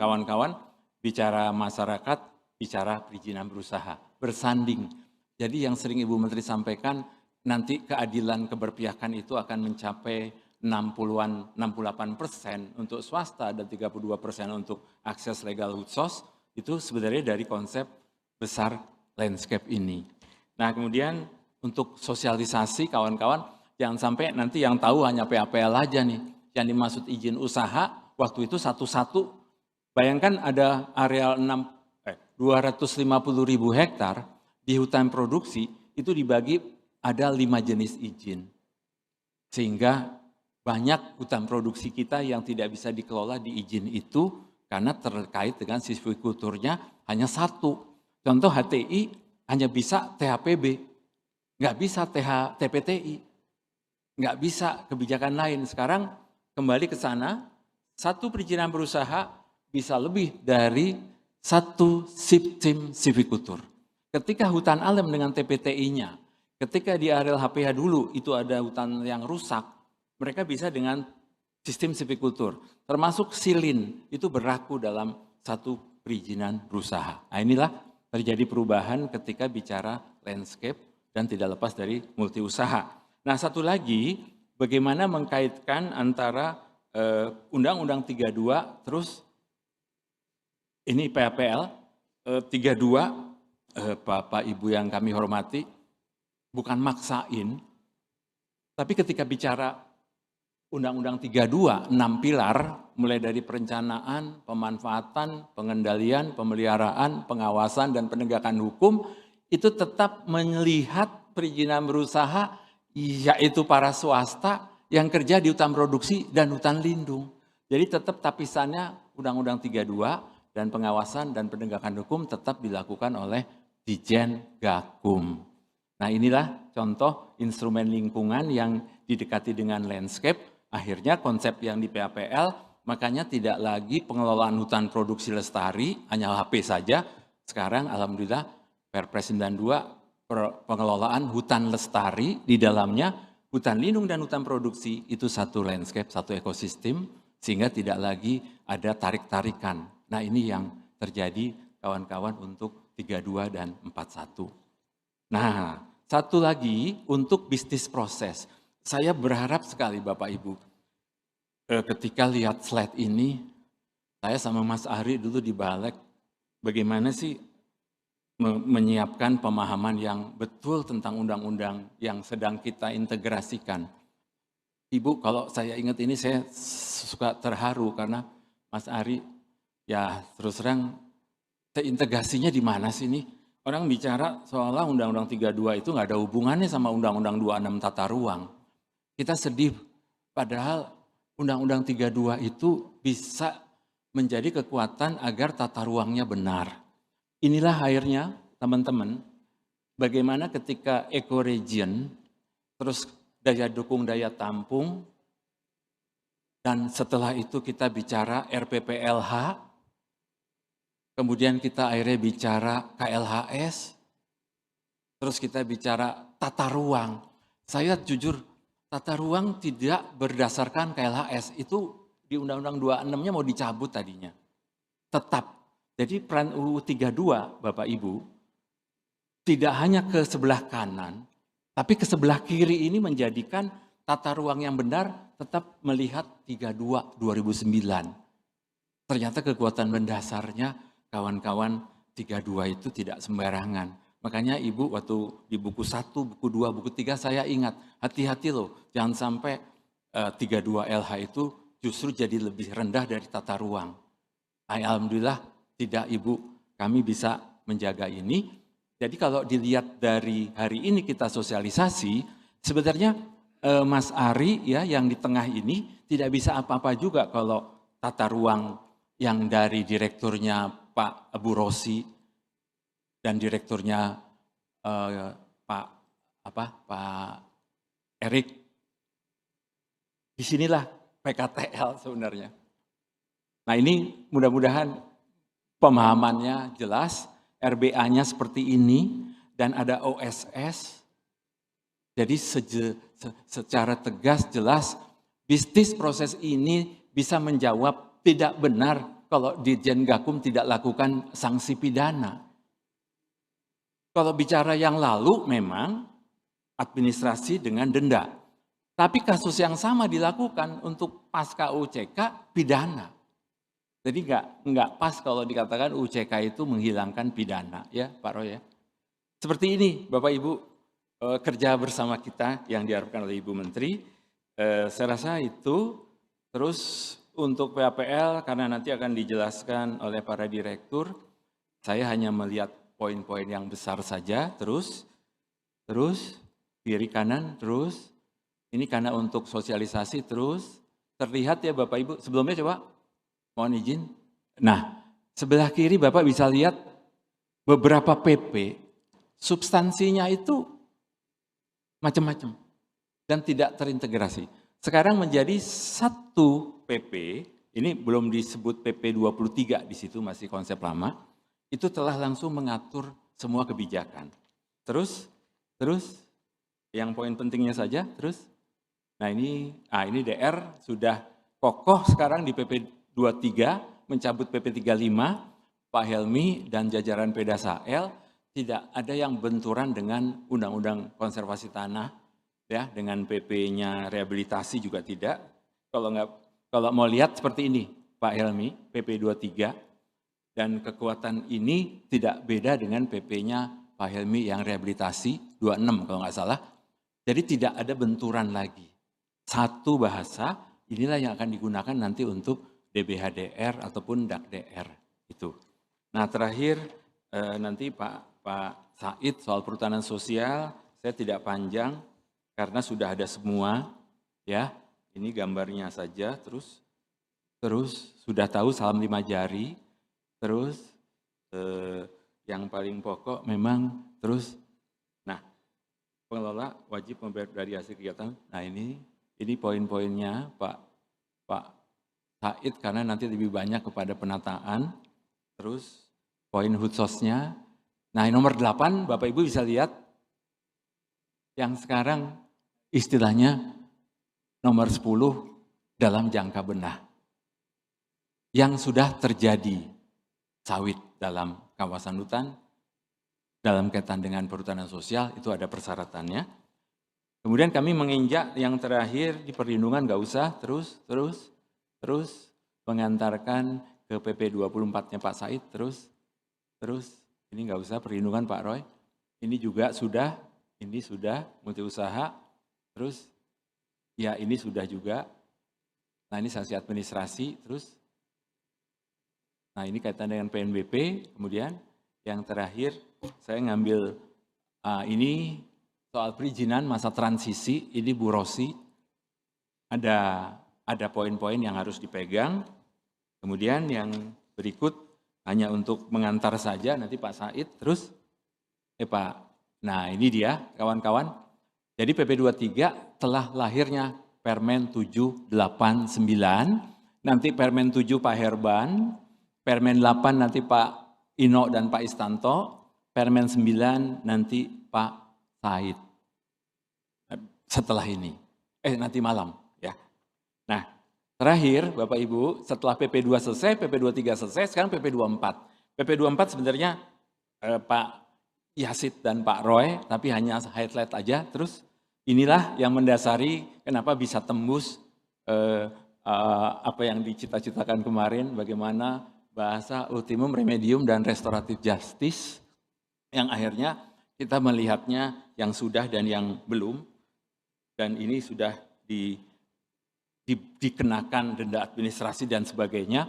kawan-kawan bicara masyarakat, bicara perizinan berusaha, bersanding. Jadi yang sering Ibu Menteri sampaikan, nanti keadilan keberpihakan itu akan mencapai 68% untuk swasta dan 32% untuk akses legal khusus, itu sebenarnya dari konsep besar landscape ini. Nah kemudian untuk sosialisasi kawan-kawan, jangan sampai nanti yang tahu hanya PAPL aja nih, yang dimaksud izin usaha, waktu itu satu-satu, bayangkan ada areal 250.000 hektar di hutan produksi, itu dibagi ada 5 jenis izin. Sehingga banyak hutan produksi kita yang tidak bisa dikelola di izin itu karena terkait dengan silvikulturnya hanya satu. Contoh HTI hanya bisa THPB, nggak bisa TPTI, nggak bisa kebijakan lain. Sekarang kembali ke sana, satu perizinan berusaha bisa lebih dari satu sistem silvikultur. Ketika hutan alam dengan TPTI-nya, ketika di areal HPH dulu itu ada hutan yang rusak, mereka bisa dengan sistem silvikultur. Termasuk silin, itu berlaku dalam satu perizinan berusaha. Nah inilah terjadi perubahan ketika bicara landscape dan tidak lepas dari multi usaha. Nah satu lagi, bagaimana mengkaitkan antara Undang-Undang 32 terus ini PAPL 32, Bapak Ibu yang kami hormati, bukan maksain, tapi ketika bicara Undang-Undang 32, 6 pilar, mulai dari perencanaan, pemanfaatan, pengendalian, pemeliharaan, pengawasan, dan penegakan hukum, itu tetap melihat perizinan berusaha, yaitu para swasta yang kerja di hutan produksi dan hutan lindung. Jadi tetap tapisannya Undang-Undang 32 dan pengawasan dan penegakan hukum tetap dilakukan oleh Dijen Gakum. Nah inilah contoh instrumen lingkungan yang didekati dengan landscape. Akhirnya konsep yang di PAPL, makanya tidak lagi pengelolaan hutan produksi lestari, hanya HP saja. Sekarang alhamdulillah Perpres 92 pengelolaan hutan lestari, di dalamnya hutan lindung dan hutan produksi itu satu landscape, satu ekosistem, sehingga tidak lagi ada tarik-tarikan. Nah ini yang terjadi kawan-kawan untuk 32 dan 41. Nah, satu lagi untuk bisnis proses. Saya berharap sekali Bapak Ibu, ketika lihat slide ini, saya sama Mas Ari dulu di Balek, bagaimana sih menyiapkan pemahaman yang betul tentang undang-undang yang sedang kita integrasikan. Ibu, kalau saya ingat ini saya suka terharu karena Mas Ari, ya terus terang, integrasinya di mana sih ini? Orang bicara seolah Undang-Undang 32 itu nggak ada hubungannya sama Undang-Undang 26 tata ruang. Kita sedih, padahal Undang-Undang 32 itu bisa menjadi kekuatan agar tata ruangnya benar. Inilah akhirnya teman-teman, bagaimana ketika ecoregion, terus daya dukung, daya tampung, dan setelah itu kita bicara RPPLH, kemudian kita akhirnya bicara KLHS, terus kita bicara tata ruang. Saya jujur, tata ruang tidak berdasarkan KLHS, itu di Undang-Undang 26-nya mau dicabut tadinya. Tetap. Jadi peran UU 32, Bapak Ibu, tidak hanya ke sebelah kanan, tapi ke sebelah kiri ini menjadikan tata ruang yang benar tetap melihat 32 2009. Ternyata kekuatan mendasarnya kawan-kawan 32 itu tidak sembarangan. Makanya Ibu waktu di buku 1, buku 2, buku 3 saya ingat, hati-hati loh, jangan sampai 32 LH itu justru jadi lebih rendah dari tata ruang. Alhamdulillah tidak Ibu, kami bisa menjaga ini. Jadi kalau dilihat dari hari ini kita sosialisasi, sebenarnya Mas Ari ya yang di tengah ini tidak bisa apa-apa juga kalau tata ruang yang dari direkturnya Pak Abu Rosi dan direkturnya Pak Erik. Disinilah PKTL sebenarnya. Nah ini mudah-mudahan pemahamannya jelas, RBA-nya seperti ini, dan ada OSS. Jadi secara tegas, jelas, bisnis proses ini bisa menjawab tidak benar kalau Dirjen Gakum tidak lakukan sanksi pidana. Kalau bicara yang lalu memang administrasi dengan denda. Tapi kasus yang sama dilakukan untuk pasca UCK pidana. Jadi enggak pas kalau dikatakan UCK itu menghilangkan pidana, ya Pak Roy ya. Seperti ini Bapak Ibu, kerja bersama kita yang diharapkan oleh Ibu Menteri. Saya rasa itu, terus untuk PAPL karena nanti akan dijelaskan oleh para direktur, saya hanya melihat poin-poin yang besar saja, terus kiri kanan terus, ini karena untuk sosialisasi terus, terlihat ya Bapak Ibu, sebelumnya coba, mohon izin. Nah, sebelah kiri Bapak bisa lihat beberapa PP, substansinya itu macam-macam dan tidak terintegrasi. Sekarang menjadi satu PP, ini belum disebut PP 23 di situ, masih konsep lama, itu telah langsung mengatur semua kebijakan. Terus yang poin pentingnya saja, terus. Nah ini DR sudah kokoh sekarang di PP 23, mencabut PP 35, Pak Helmi dan jajaran Pedasael, tidak ada yang benturan dengan Undang-Undang Konservasi Tanah, ya, dengan PP-nya rehabilitasi juga tidak. Kalau mau lihat seperti ini, Pak Helmi, PP 23, dan kekuatan ini tidak beda dengan PP-nya Pak Helmi yang rehabilitasi 26 kalau nggak salah. Jadi tidak ada benturan lagi. Satu bahasa, inilah yang akan digunakan nanti untuk DBHDR ataupun DAKDR itu. Nah terakhir nanti Pak Said soal perhutanan sosial, saya tidak panjang karena sudah ada semua, ya. Ini gambarnya saja, terus sudah tahu salam 5 jari, terus yang paling pokok memang terus. Nah, pengelola wajib membayar dari hasil kegiatan. Nah ini poin-poinnya Pak Said karena nanti lebih banyak kepada penataan. Terus poin hutsosnya. Nah nomor 8 Bapak Ibu bisa lihat yang sekarang istilahnya nomor 10 dalam jangka benah. Yang sudah terjadi sawit dalam kawasan hutan, dalam kaitan dengan perhutanan sosial itu ada persyaratannya. Kemudian kami menginjak yang terakhir di perlindungan nggak usah, terus mengantarkan ke PP 24-nya Pak Said, terus ini nggak usah perlindungan Pak Roy, ini juga sudah, ini sudah multi usaha, terus ya ini sudah juga, nah ini sanksi administrasi, terus, nah ini kaitan dengan PNBP, kemudian yang terakhir saya ngambil ini soal perizinan masa transisi, ini Bu Rosi, ada poin-poin yang harus dipegang. Kemudian yang berikut hanya untuk mengantar saja, nanti Pak Said, terus, Pak, nah ini dia kawan-kawan. Jadi PP 23 telah lahirnya Permen 789, nanti Permen 7 Pak Herban, Permen 8 nanti Pak Ino dan Pak Istanto, Permen 9 nanti Pak Said. Setelah ini, nanti malam ya. Nah terakhir Bapak Ibu, setelah PP 2 selesai, PP 23 selesai, sekarang PP 24. PP 24 sebenarnya Pak Yasid dan Pak Roy, tapi hanya highlight aja. Terus inilah yang mendasari kenapa bisa tembus apa yang dicita-citakan kemarin, bagaimana bahasa ultimum remedium dan restoratif justice, yang akhirnya kita melihatnya yang sudah dan yang belum. Dan ini sudah dikenakan denda administrasi dan sebagainya,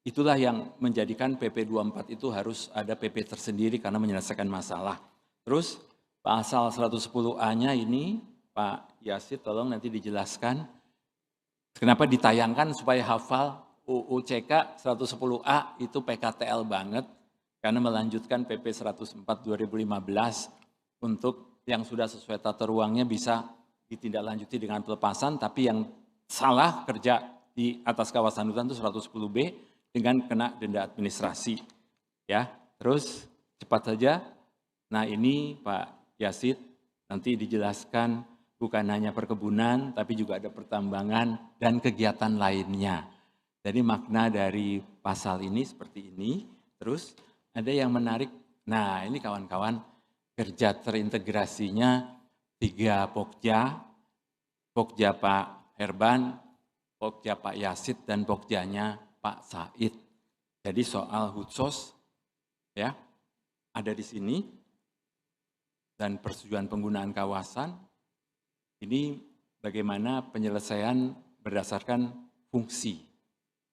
itulah yang menjadikan PP 24 itu harus ada PP tersendiri karena menyelesaikan masalah. Terus pasal 110A-nya ini, Pak Yasid tolong nanti dijelaskan, kenapa ditayangkan supaya hafal UU CK 110A itu PKTL banget, karena melanjutkan PP 104 2015 untuk yang sudah sesuai tata ruangnya bisa ditindaklanjuti dengan pelepasan, tapi yang salah kerja di atas kawasan hutan itu 110B dengan kena denda administrasi. Ya, terus cepat saja. Nah ini Pak Yasid nanti dijelaskan bukan hanya perkebunan, tapi juga ada pertambangan dan kegiatan lainnya. Jadi makna dari pasal ini seperti ini. Terus ada yang menarik. Nah ini kawan-kawan, kerja terintegrasinya 3 Pokja Pak Herban, Pokja Pak Yasid, dan Pokjanya Pak Said. Jadi soal hutsos ya ada di sini, dan persetujuan penggunaan kawasan ini bagaimana penyelesaian berdasarkan fungsi.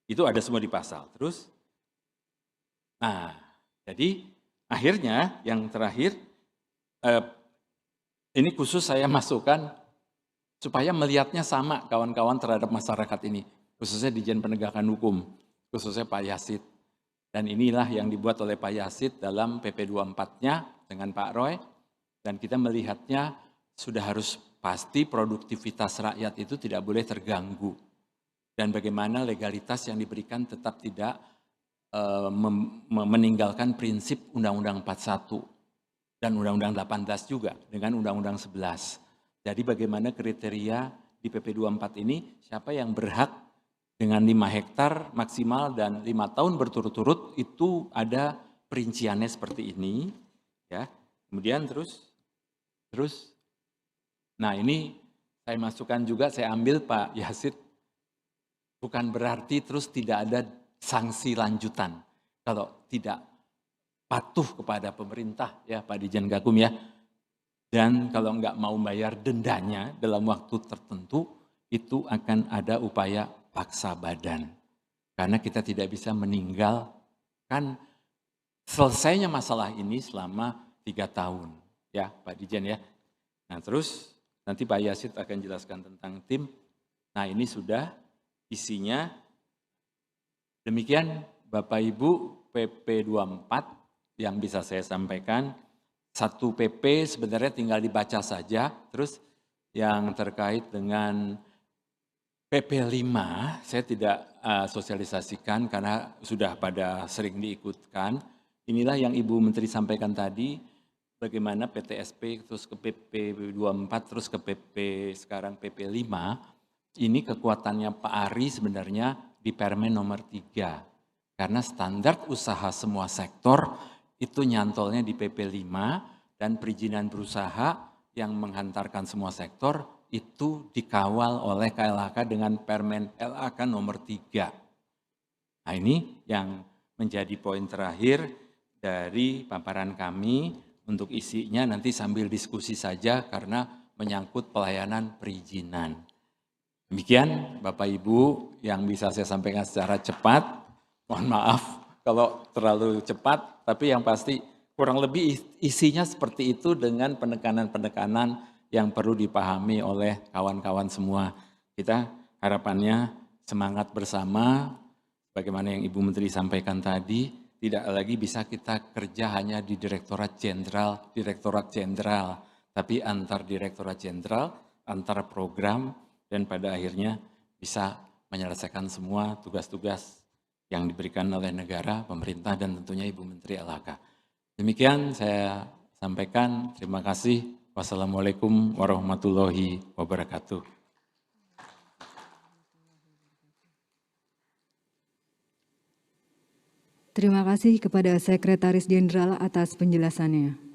Itu ada semua di pasal. Terus, nah jadi akhirnya yang terakhir Ini khusus saya masukkan supaya melihatnya sama kawan-kawan terhadap masyarakat ini, khususnya Ditjen Penegakan Hukum, khususnya Pak Yasid. Dan inilah yang dibuat oleh Pak Yasid dalam PP 24-nya dengan Pak Roy, dan kita melihatnya sudah harus pasti produktivitas rakyat itu tidak boleh terganggu. Dan bagaimana legalitas yang diberikan tetap tidak meninggalkan prinsip Undang-Undang 41 dan Undang-Undang 18 juga dengan Undang-Undang 11. Jadi bagaimana kriteria di PP 24 ini, siapa yang berhak dengan 5 hektar maksimal dan 5 tahun berturut-turut, itu ada perinciannya seperti ini. Ya. Kemudian terus, nah ini saya masukkan juga, saya ambil Pak Yasid, bukan berarti terus tidak ada sanksi lanjutan kalau tidak patuh kepada pemerintah, ya Pak Ditjen Gakum ya. Dan kalau nggak mau bayar dendanya dalam waktu tertentu, itu akan ada upaya paksa badan. Karena kita tidak bisa meninggalkan selesainya masalah ini selama 3 tahun. Ya Pak Ditjen ya. Nah terus nanti Pak Yasid akan jelaskan tentang tim. Nah ini sudah isinya. Demikian Bapak Ibu PP 24 yang bisa saya sampaikan. Satu PP sebenarnya tinggal dibaca saja, terus yang terkait dengan PP 5 saya tidak sosialisasikan karena sudah pada sering diikutkan. Inilah yang Ibu Menteri sampaikan tadi, bagaimana PTSP terus ke PP 24 terus ke PP sekarang PP 5, ini kekuatannya Pak Ari sebenarnya di Permen nomor 3. Karena standar usaha semua sektor itu nyantolnya di PP 5 dan perizinan berusaha yang menghantarkan semua sektor itu dikawal oleh KLHK dengan Permen LHK nomor 3. Nah ini yang menjadi poin terakhir dari paparan kami. Untuk isinya nanti sambil diskusi saja karena menyangkut pelayanan perizinan. Demikian Bapak Ibu yang bisa saya sampaikan secara cepat. Mohon maaf kalau terlalu cepat, tapi yang pasti kurang lebih isinya seperti itu dengan penekanan-penekanan yang perlu dipahami oleh kawan-kawan semua. Kita harapannya semangat bersama, bagaimana yang Ibu Menteri sampaikan tadi, tidak lagi bisa kita kerja hanya di Direktorat Jenderal, tapi antar Direktorat Jenderal, antar program, dan pada akhirnya bisa menyelesaikan semua tugas-tugas yang diberikan oleh negara, pemerintah, dan tentunya Ibu Menteri LHK. Demikian saya sampaikan, terima kasih. Wassalamualaikum warahmatullahi wabarakatuh. Terima kasih kepada Sekretaris Jenderal atas penjelasannya.